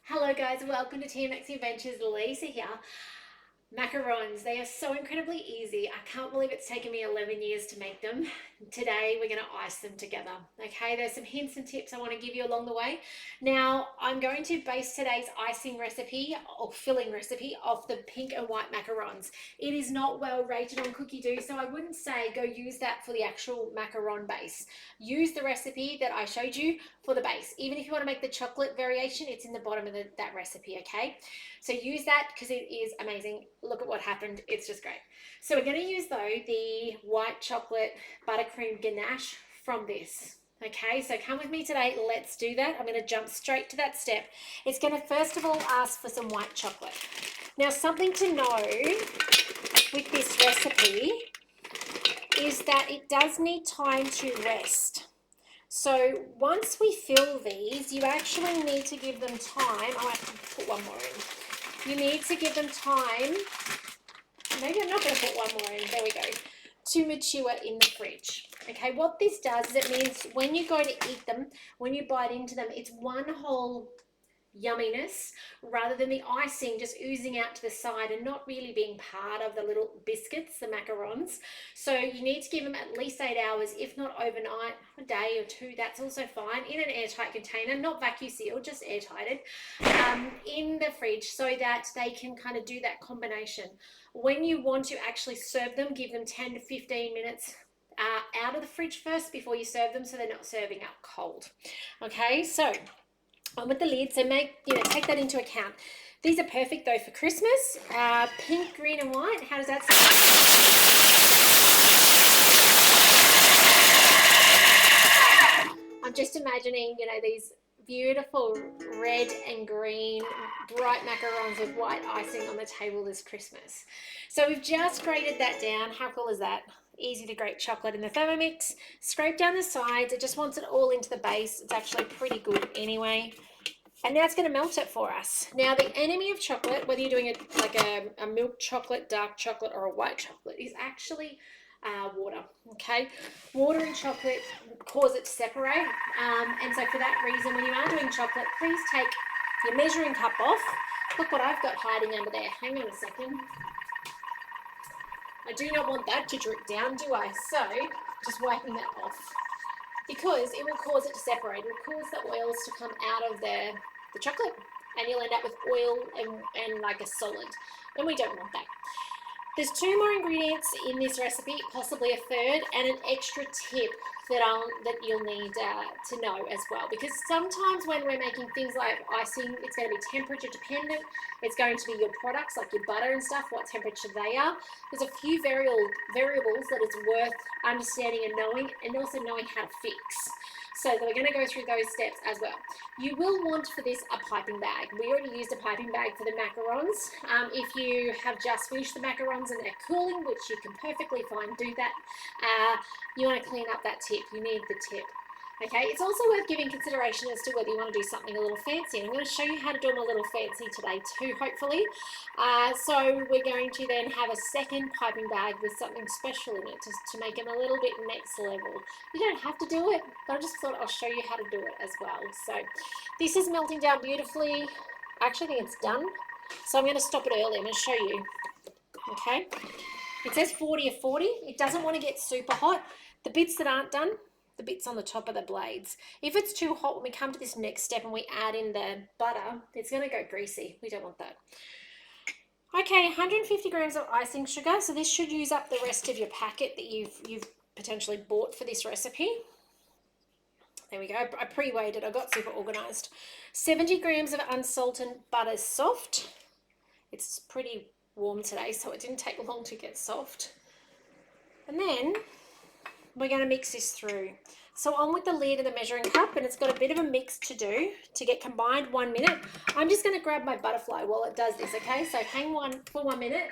Hello guys, welcome to Thermomix Adventures. Lisa here. Macarons, they are so incredibly easy. I can't believe it's taken me 11 years to make them. Today we're going to ice them together. Okay, there's some hints and tips I want to give you along the way. Now I'm going to base today's icing recipe or filling recipe off the pink and white macarons. It is not well rated on Cookidoo, so I wouldn't say go use that for the actual macaron base. Use the recipe that I showed you for the base. Even if you want to make the chocolate variation, it's in the bottom of that recipe, okay? So use that because it is amazing. Look at what happened. It's just great. So we're going to use, though, the white chocolate buttercream ganache from this. Okay, so come with me today. Let's do that. I'm going to jump straight to that step. It's going to, first of all, ask for some white chocolate. Now, something to know with this recipe is that it does need time to rest. So once we fill these, you actually need to give them time. I might put one more in. You need to give them time. Maybe I'm not going to put one more in. There we go. To mature in the fridge. Okay, what this does is it means when you go to eat them, when you bite into them, it's one whole yumminess rather than the icing just oozing out to the side and not really being part of the little biscuits, the macarons. So you need to give them at least 8 hours, if not overnight, a day or two. That's also fine, in an airtight container, not vacuum sealed, just airtighted, in the fridge, so that they can kind of do that combination. When you want to actually serve them, give them 10 to 15 minutes out of the fridge first before you serve them, so they're not serving up cold. Okay, so on with the lid, so take that into account. These are perfect though for Christmas. Pink, green and white. How does that sound? I'm just imagining, these beautiful red and green bright macarons with white icing on the table this Christmas. So we've just grated that down. How cool is that? Easy to grate chocolate in the Thermomix. Scrape down the sides. It just wants it all into the base. It's actually pretty good anyway. And now it's going to melt it for us. Now the enemy of chocolate, whether you're doing it like a milk chocolate, dark chocolate or a white chocolate, is actually water. Okay, water and chocolate cause it to separate, and so for that reason, when you are doing chocolate, please take your measuring cup off. Look what I've got hiding under there. Hang on a second. I do not want that to drip down, do I? So just wiping that off, because it will cause it to separate. It will cause the oils to come out of the chocolate, and you'll end up with oil and like a solid, and we don't want that. There's 2 more ingredients in this recipe, possibly a third, and an extra tip that you'll need to know as well. Because sometimes when we're making things like icing, it's going to be temperature dependent. It's going to be your products, like your butter and stuff, what temperature they are. There's a few variables that it's worth understanding and knowing, and also knowing how to fix. So we're going to go through those steps as well. You will want for this a piping bag. We already used a piping bag for the macarons. If you have just finished the macarons and they're cooling, which you can perfectly fine do that, you want to clean up that tip. You need the tip. Okay, it's also worth giving consideration as to whether you want to do something a little fancy. And I'm going to show you how to do them a little fancy today too, hopefully. So we're going to then have a second piping bag with something special in it to make them a little bit next level. You don't have to do it, but I just thought I'll show you how to do it as well. So this is melting down beautifully. I actually think it's done. So I'm going to stop it early. I'm going to show you. Okay. It says 40 or 40. It doesn't want to get super hot. The bits that aren't done, the bits on the top of the blades. If it's too hot when we come to this next step and we add in the butter, it's going to go greasy. We don't want that. Okay, 150 grams of icing sugar. So this should use up the rest of your packet that you've potentially bought for this recipe. There we go. I pre-weighed it. I got super organized. 70 grams of unsalted butter soft. It's pretty warm today, so it didn't take long to get soft. And then we're going to mix this through. So on with the lid and the measuring cup, and it's got a bit of a mix to do to get combined 1 minute. I'm just going to grab my butterfly while it does this, okay? So hang on for 1 minute.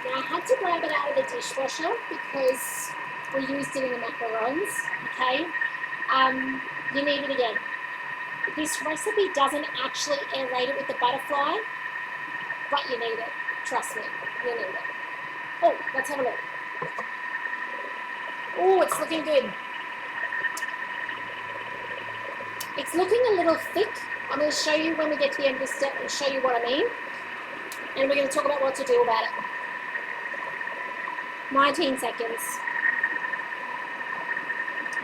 Now I had to grab it out of the dishwasher because we used it in the macarons, okay? You need it again. This recipe doesn't actually aerate it with the butterfly, but you need it. Trust me, you need it. Oh, let's have a look. Oh, it's looking good. It's looking a little thick. I'm going to show you when we get to the end of this step and show you what I mean. And we're going to talk about what to do about it. 19 seconds.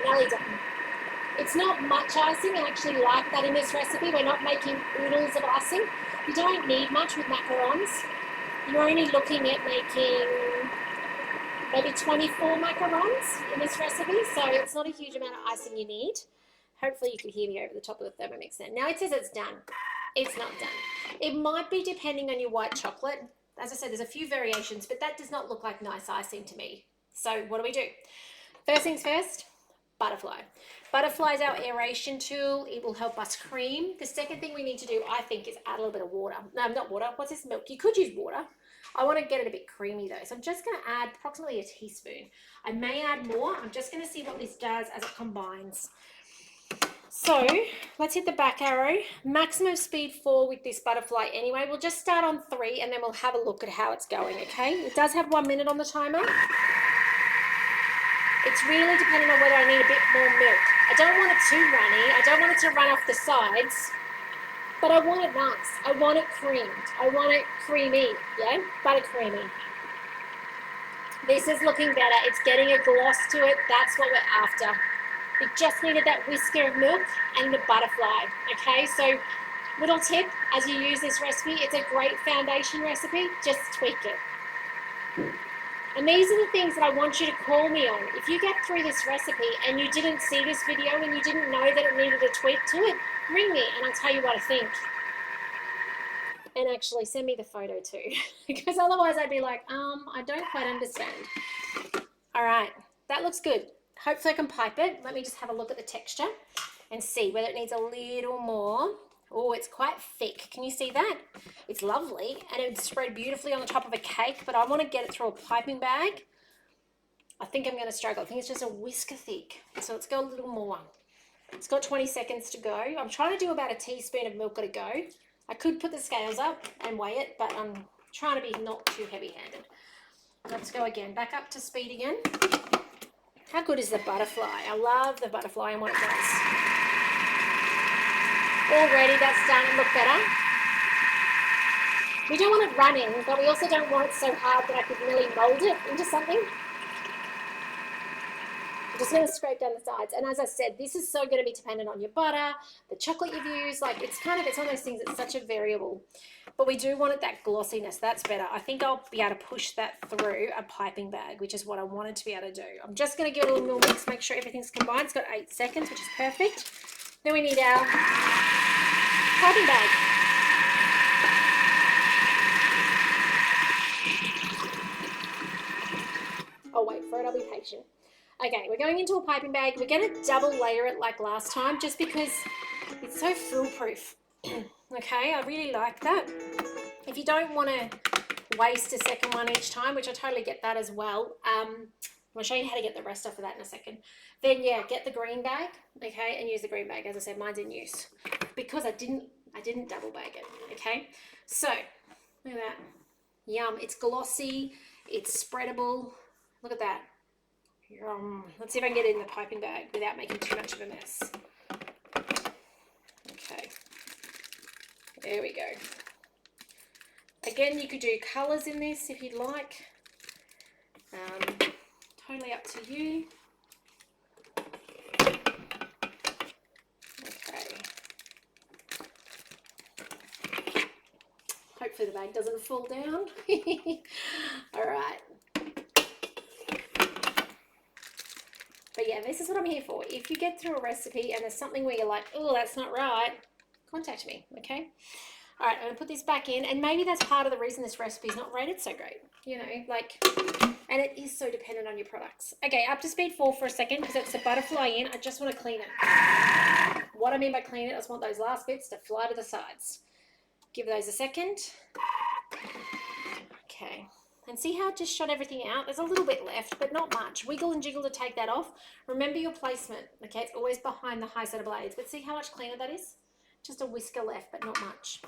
Nearly done. It's not much icing. I actually like that in this recipe. We're not making oodles of icing. You don't need much with macarons. You're only looking at making maybe 24 macarons in this recipe, so it's not a huge amount of icing you need. Hopefully you can hear me over the top of the Thermomix there. Now it says it's done. It's not done. It might be depending on your white chocolate. As I said, there's a few variations, but that does not look like nice icing to me. So what do? First things first, butterfly. Butterfly is our aeration tool. It will help us cream. The second thing we need to do, I think, is add a little bit of water. No, not water. What's this? Milk. You could use water. I want to get it a bit creamy though. So I'm just going to add approximately a teaspoon. I may add more. I'm just going to see what this does as it combines. So let's hit the back arrow. Maximum speed 4 with this butterfly anyway. We'll just start on 3 and then we'll have a look at how it's going, okay? It does have 1 minute on the timer. It's really dependent on whether I need a bit more milk. I don't want it too runny. I don't want it to run off the sides, but I want it nice. I want it creamed. I want it creamy, yeah? Buttercreamy. This is looking better. It's getting a gloss to it. That's what we're after. It just needed that whisker of milk and the butterfly, okay? So little tip as you use this recipe, it's a great foundation recipe, just tweak it. And these are the things that I want you to call me on. If you get through this recipe and you didn't see this video and you didn't know that it needed a tweak to it, ring me and I'll tell you what I think. And actually send me the photo too, because otherwise I'd be like, I don't quite understand. All right, that looks good. Hopefully I can pipe it. Let me just have a look at the texture and see whether it needs a little more. Oh, it's quite thick. Can you see that? It's lovely and it would spread beautifully on the top of a cake, but I want to get it through a piping bag. I think I'm going to struggle. I think it's just a whisker thick. So let's go a little more. It's got 20 seconds to go. I'm trying to do about a teaspoon of milk at a go. I could put the scales up and weigh it, but I'm trying to be not too heavy-handed. Let's go again. Back up to speed again. How good is the butterfly? I love the butterfly and what it does. Already that's starting to look better. We don't want it running, but we also don't want it so hard that I could really mold it into something. I'm just going to scrape down the sides. And as I said, this is so going to be dependent on your butter, the chocolate you've used. Like it's one of those things that's such a variable. But we do want it that glossiness. That's better. I think I'll be able to push that through a piping bag, which is what I wanted to be able to do. I'm just going to give it a little more mix, make sure everything's combined. It's got 8 seconds, which is perfect. Then we need our piping bag. Oh, wait for it. I'll be patient. Okay, we're going into a piping bag. We're going to double layer it like last time just because it's so foolproof. Okay, I really like that. If you don't want to waste a second one each time, which I totally get that as well, I'll show you how to get the rest off of that in a second. Then yeah, get the green bag, okay, and use the green bag. As I said, mine's in use because I didn't double bag it, okay? So, look at that. Yum, it's glossy, it's spreadable. Look at that. Let's see if I can get it in the piping bag without making too much of a mess. Okay. There we go. Again, you could do colours in this if you'd like. Totally up to you. Okay. Hopefully the bag doesn't fall down. All right. But yeah, this is what I'm here for. If you get through a recipe and there's something where you're like, oh, that's not right, contact me, okay? All right, I'm gonna put this back in, and maybe that's part of the reason this recipe is not rated so great, you know, like, and it is so dependent on your products. Okay, up to speed 4 for a second, because it's a butterfly in. I just want to clean it. What I mean by clean it, I just want those last bits to fly to the sides. Give those a second. Okay. And see how it just shot everything out? There's a little bit left, but not much. Wiggle and jiggle to take that off. Remember your placement, okay? It's always behind the high set of blades, but see how much cleaner that is? Just a whisker left, but not much.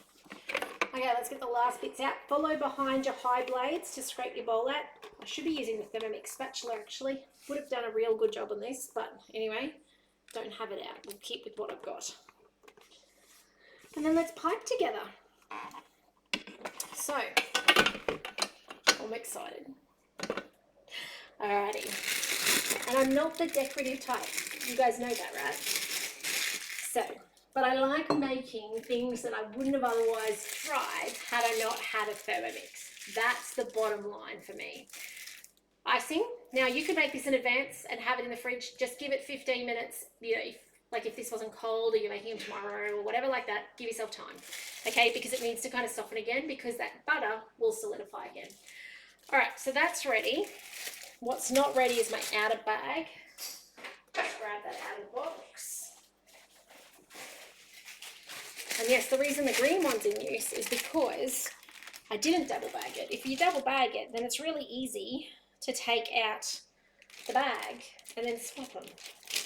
Okay, let's get the last bits out. Follow behind your high blades to scrape your bowl out. I should be using the Thermomix spatula actually. Would have done a real good job on this, but anyway, don't have it out. We'll keep with what I've got. And then let's pipe together. So, I'm excited. Alrighty. And I'm not the decorative type. You guys know that, right? So, but I like making things that I wouldn't have otherwise tried had I not had a Thermomix. That's the bottom line for me. Icing. Now, you could make this in advance and have it in the fridge. Just give it 15 minutes, you know, if this wasn't cold or you're making them tomorrow or whatever like that, give yourself time, okay? Because it needs to kind of soften again because that butter will solidify again. All right, so that's ready. What's not ready is my outer bag. Just grab that out of the box. And yes, the reason the green one's in use is because I didn't double bag it. If you double bag it, then it's really easy to take out the bag and then swap them.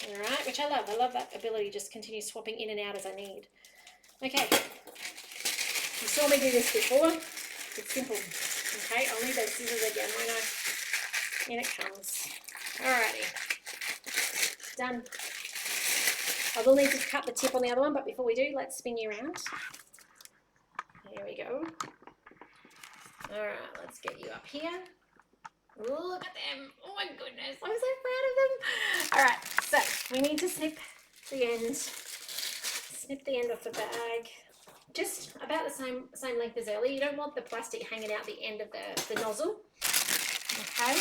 All right, which I love. I love that ability, just continue swapping in and out as I need. Okay, you saw me do this before. It's simple. Okay, I'll need those scissors again, won't I? In it comes. Alrighty, done. I will need to cut the tip on the other one, but before we do, let's spin you around. There we go. All right, let's get you up here. Look at them. Oh my goodness, I'm so proud of them. All right, so we need to snip the end off the bag. Just about the same length as earlier. You don't want the plastic hanging out the end of the nozzle. Okay,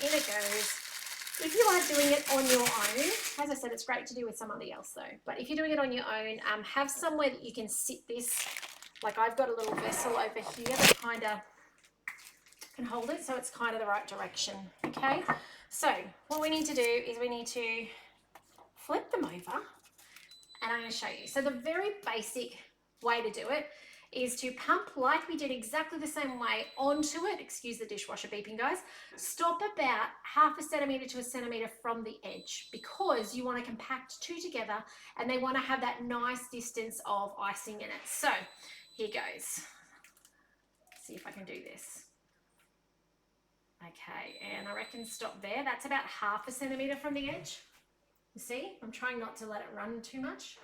in it goes. If you are doing it on your own, as I said, it's great to do with somebody else though. But if you're doing it on your own, have somewhere that you can sit this. Like I've got a little vessel over here that kind of can hold it so it's kind of the right direction. Okay, so what we need to do is we need to flip them over and I'm going to show you. So the very basic way to do it is to pump like we did exactly the same way onto it. Excuse the dishwasher beeping, guys. Stop about 1/2 centimetre to 1 centimetre from the edge because you want to compact two together and they want to have that nice distance of icing in it. So here goes. Let's see if I can do this. Okay, and I reckon stop there. That's about 1/2 centimetre from the edge. You see, I'm trying not to let it run too much.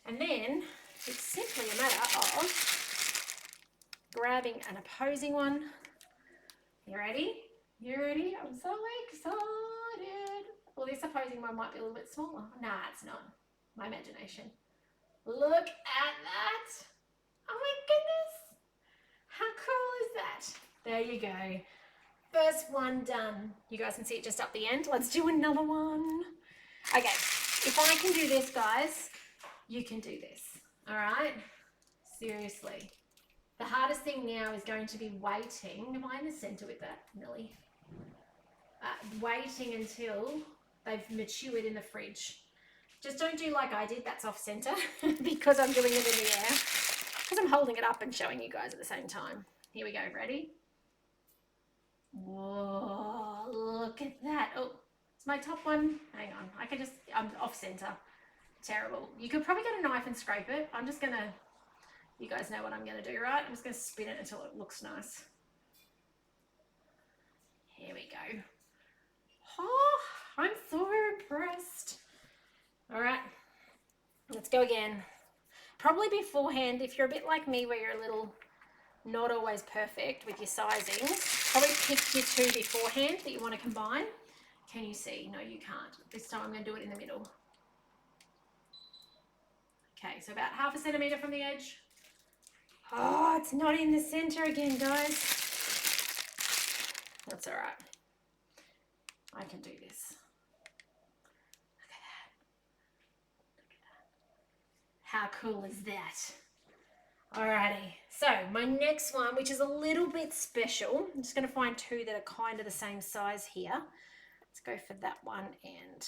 And then it's simply a matter of grabbing an opposing one. You ready? You ready? I'm so excited. Well, this opposing one might be a little bit smaller. Nah, it's not. My imagination. Look at that. Oh my goodness. How cool is that? There you go. First one done. You guys can see it just up the end. Let's do another one. Okay, if I can do this, guys, you can do this. All right? Seriously. The hardest thing now is going to be waiting. Am I in the center with that, Millie? Waiting until they've matured in the fridge. Just don't do like I did. That's off center because I'm doing it in the air. Because I'm holding it up and showing you guys at the same time. Here we go. Ready? Whoa, look at that. Oh, it's my top one. Hang on. I'm off center. Terrible. You could probably get a knife and scrape it. I'm just going to, you guys know what I'm going to do, right? I'm just going to spin it until it looks nice. Here we go. Oh, I'm so impressed. All right, let's go again. Probably beforehand, if you're a bit like me where you're a little not always perfect with your sizing, probably pick your two beforehand that you want to combine. Can you see? No, you can't. This time I'm going to do it in the middle. Okay, so about 1/2 centimetre from the edge. Oh, it's not in the center again, guys. That's all right. I can do this. Look at that. Look at that. How cool is that? Alrighty, so my next one, which is a little bit special, I'm just going to find two that are kind of the same size here. Let's go for that one and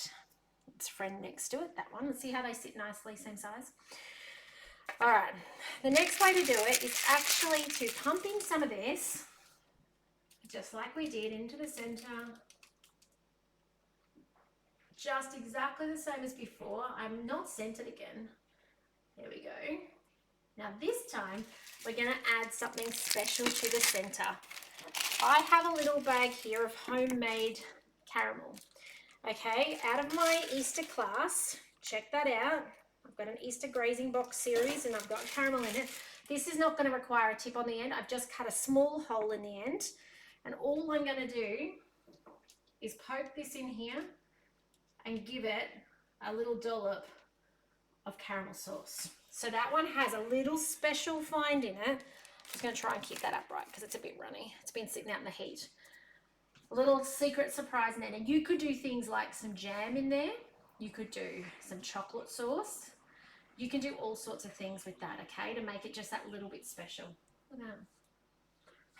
its friend next to it, that one. Let's see how they sit nicely, same size. All right, the next way to do it is actually to pump in some of this, just like we did, into the center. Just exactly the same as before. I'm not centered again. There we go. Now this time, we're going to add something special to the center. I have a little bag here of homemade caramel. Okay, out of my Easter class, check that out. I've got an Easter grazing box series and I've got caramel in it. This is not going to require a tip on the end. I've just cut a small hole in the end. And all I'm going to do is poke this in here and give it a little dollop of caramel sauce. So that one has a little special find in it. I'm just going to try and keep that upright because it's a bit runny. It's been sitting out in the heat. A little secret surprise in there. And you could do things like some jam in there. You could do some chocolate sauce. You can do all sorts of things with that, okay, to make it just that little bit special. Look at that.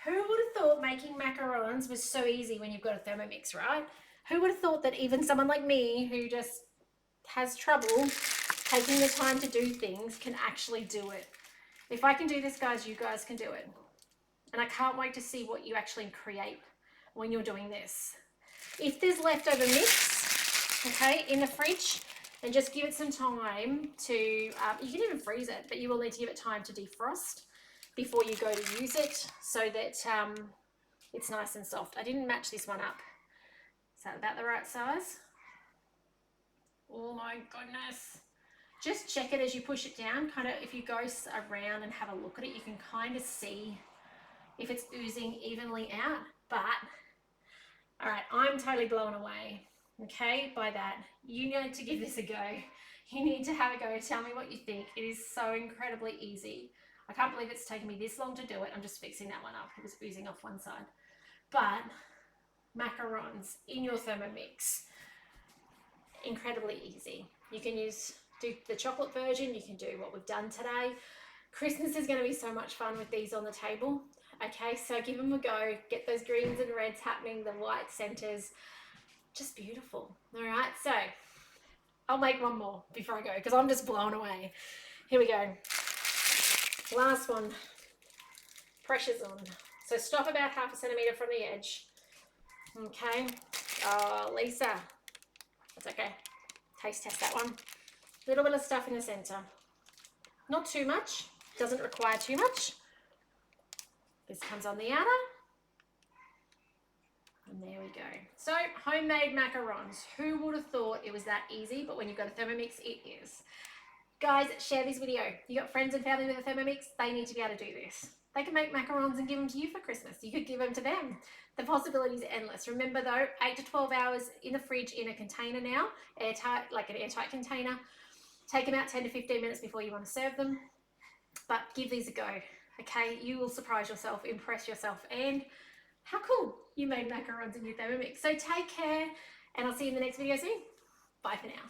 Who would have thought making macarons was so easy when you've got a Thermomix, right? Who would have thought that even someone like me who just has trouble taking the time to do things can actually do it? If I can do this, guys, you guys can do it. And I can't wait to see what you actually create when you're doing this. If there's leftover mix, okay, in the fridge, and just give it some time to, you can even freeze it, but you will need to give it time to defrost before you go to use it so that it's nice and soft. I didn't match this one up. Is that about the right size? Oh my goodness. Just check it as you push it down. Kind of, if you go around and have a look at it, you can kind of see if it's oozing evenly out. But, all right, I'm totally blown away. Okay, by that. You need to give this a go. You need to have a go. Tell me what you think. It is so incredibly easy. I can't believe it's taken me this long to do it. I'm just fixing that one up. It was oozing off one side. But macarons in your Thermomix, incredibly easy. You can do the chocolate version. You can do what we've done today. Christmas is going to be so much fun with these on the table. Okay, so give them a go. Get those greens and reds happening, the white centers. Just beautiful. All right, so I'll make one more before I go because I'm just blown away. Here we go. Last one. Pressure's on. So stop about 0.5 centimeter from the edge. Okay. Oh, Lisa. That's okay. Taste test that one. A little bit of stuff in the center. Not too much. Doesn't require too much. This comes on the outer. And there we go. So, homemade macarons. Who would have thought it was that easy? But when you've got a Thermomix, it is. Guys, share this video. You got friends and family with a Thermomix, they need to be able to do this. They can make macarons and give them to you for Christmas. You could give them to them. The possibilities are endless. Remember though, 8 to 12 hours in the fridge in a container now, airtight, like an airtight container. Take them out 10 to 15 minutes before you want to serve them. But give these a go, okay? You will surprise yourself, impress yourself, and how cool you made macarons in your Thermomix. So take care, and I'll see you in the next video soon. Bye for now.